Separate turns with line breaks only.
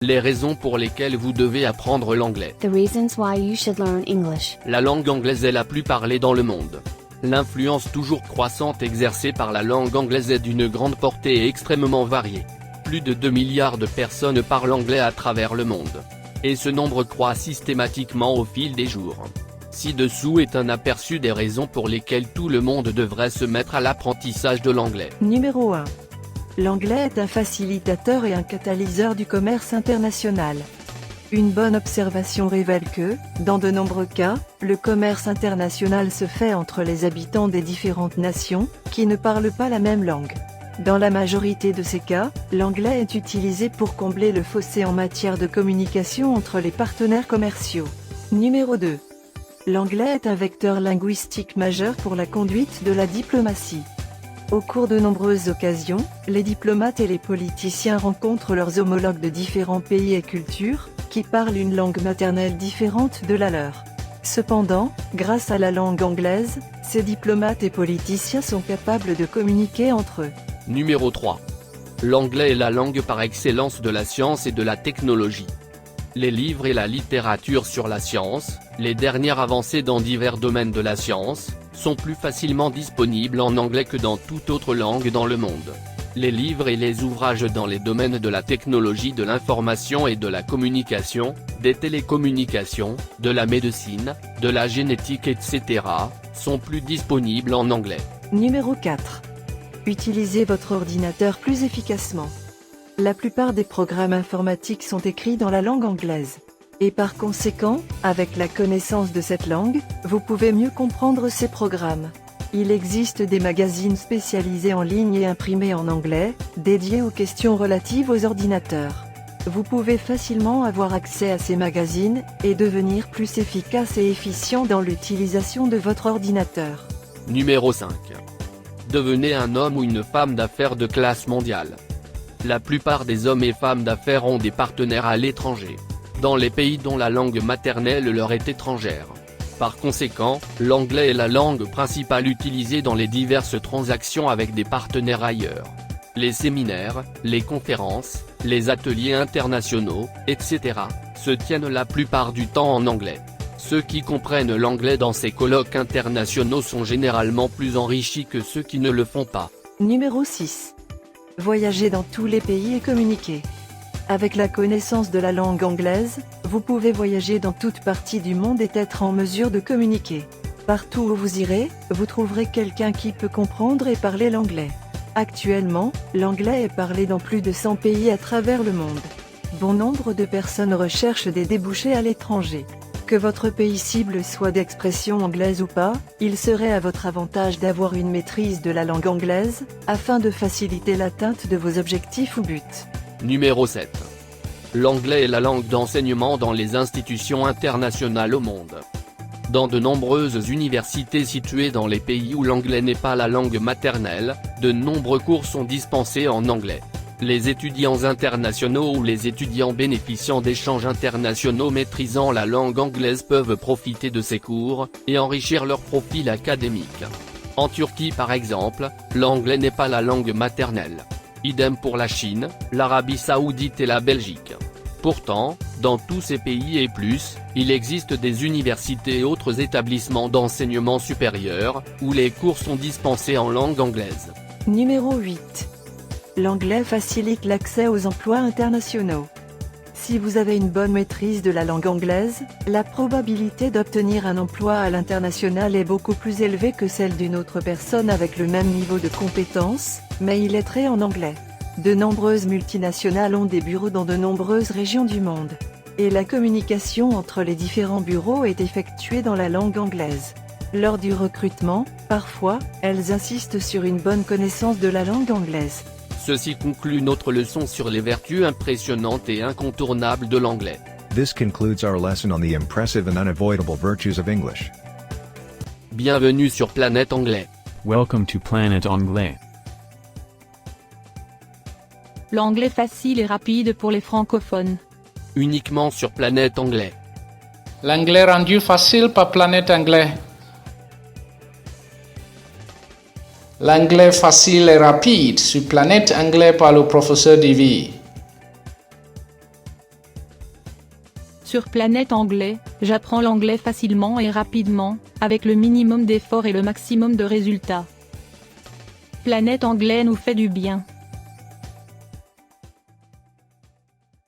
Les raisons pour lesquelles vous devez apprendre l'anglais.
The reasons why you should learn English.
La langue anglaise est la plus parlée dans le monde. L'influence toujours croissante exercée par la langue anglaise est d'une grande portée et extrêmement variée. Plus de 2 milliards de personnes parlent anglais à travers le monde. Et ce nombre croît systématiquement au fil des jours. Ci-dessous est un aperçu des raisons pour lesquelles tout le monde devrait se mettre à l'apprentissage de l'anglais.
Numéro 1. L'anglais est un facilitateur et un catalyseur du commerce international. Une bonne observation révèle que, dans de nombreux cas, le commerce international se fait entre les habitants des différentes nations, qui ne parlent pas la même langue. Dans la majorité de ces cas, l'anglais est utilisé pour combler le fossé en matière de communication entre les partenaires commerciaux. Numéro 2. L'anglais est un vecteur linguistique majeur pour la conduite de la diplomatie. Au cours de nombreuses occasions, les diplomates et les politiciens rencontrent leurs homologues de différents pays et cultures, qui parlent une langue maternelle différente de la leur. Cependant, grâce à la langue anglaise, ces diplomates et politiciens sont capables de communiquer entre eux.
Numéro 3. L'anglais est la langue par excellence de la science et de la technologie. Les livres et la littérature sur la science, les dernières avancées dans divers domaines de la science, sont plus facilement disponibles en anglais que dans toute autre langue dans le monde. Les livres et les ouvrages dans les domaines de la technologie de l'information et de la communication, des télécommunications, de la médecine, de la génétique etc., sont plus disponibles en anglais.
Numéro 4. Utilisez votre ordinateur plus efficacement. La plupart des programmes informatiques sont écrits dans la langue anglaise. Et par conséquent, avec la connaissance de cette langue, vous pouvez mieux comprendre ces programmes. Il existe des magazines spécialisés en ligne et imprimés en anglais, dédiés aux questions relatives aux ordinateurs. Vous pouvez facilement avoir accès à ces magazines, et devenir plus efficace et efficient dans l'utilisation de votre ordinateur.
Numéro 5. Devenez un homme ou une femme d'affaires de classe mondiale. La plupart des hommes et femmes d'affaires ont des partenaires à l'étranger, dans les pays dont la langue maternelle leur est étrangère. Par conséquent, l'anglais est la langue principale utilisée dans les diverses transactions avec des partenaires ailleurs. Les séminaires, les conférences, les ateliers internationaux, etc., se tiennent la plupart du temps en anglais. Ceux qui comprennent l'anglais dans ces colloques internationaux sont généralement plus enrichis que ceux qui ne le font pas.
Numéro 6. Voyager dans tous les pays et communiquer. Avec la connaissance de la langue anglaise, vous pouvez voyager dans toute partie du monde et être en mesure de communiquer. Partout où vous irez, vous trouverez quelqu'un qui peut comprendre et parler l'anglais. Actuellement, l'anglais est parlé dans plus de 100 pays à travers le monde. Bon nombre de personnes recherchent des débouchés à l'étranger. Que votre pays cible soit d'expression anglaise ou pas, il serait à votre avantage d'avoir une maîtrise de la langue anglaise, afin de faciliter l'atteinte de vos objectifs ou buts.
Numéro 7. L'anglais est la langue d'enseignement dans les institutions internationales au monde. Dans de nombreuses universités situées dans les pays où l'anglais n'est pas la langue maternelle, de nombreux cours sont dispensés en anglais. Les étudiants internationaux ou les étudiants bénéficiant d'échanges internationaux maîtrisant la langue anglaise peuvent profiter de ces cours, et enrichir leur profil académique. En Turquie par exemple, l'anglais n'est pas la langue maternelle. Idem pour la Chine, l'Arabie Saoudite et la Belgique. Pourtant, dans tous ces pays et plus, il existe des universités et autres établissements d'enseignement supérieur, où les cours sont dispensés en langue anglaise.
Numéro 8. L'anglais facilite l'accès aux emplois internationaux. Si vous avez une bonne maîtrise de la langue anglaise, la probabilité d'obtenir un emploi à l'international est beaucoup plus élevée que celle d'une autre personne avec le même niveau de compétence, mais illettrée en anglais. De nombreuses multinationales ont des bureaux dans de nombreuses régions du monde. Et la communication entre les différents bureaux est effectuée dans la langue anglaise. Lors du recrutement, parfois, elles insistent sur une bonne connaissance de la langue anglaise.
Ceci conclut notre leçon sur les vertus impressionnantes et incontournables de l'anglais.
This concludes our lesson on the impressive and unavoidable virtues of English.
Bienvenue sur Planète Anglais.
Welcome to Planet Anglais.
L'anglais facile et rapide pour les francophones.
Uniquement sur Planète Anglais.
L'anglais rendu facile par Planète Anglais. L'anglais facile et rapide sur Planète Anglais par le professeur Divi.
Sur Planète Anglais, j'apprends l'anglais facilement et rapidement, avec le minimum d'efforts et le maximum de résultats. Planète Anglais nous fait du bien.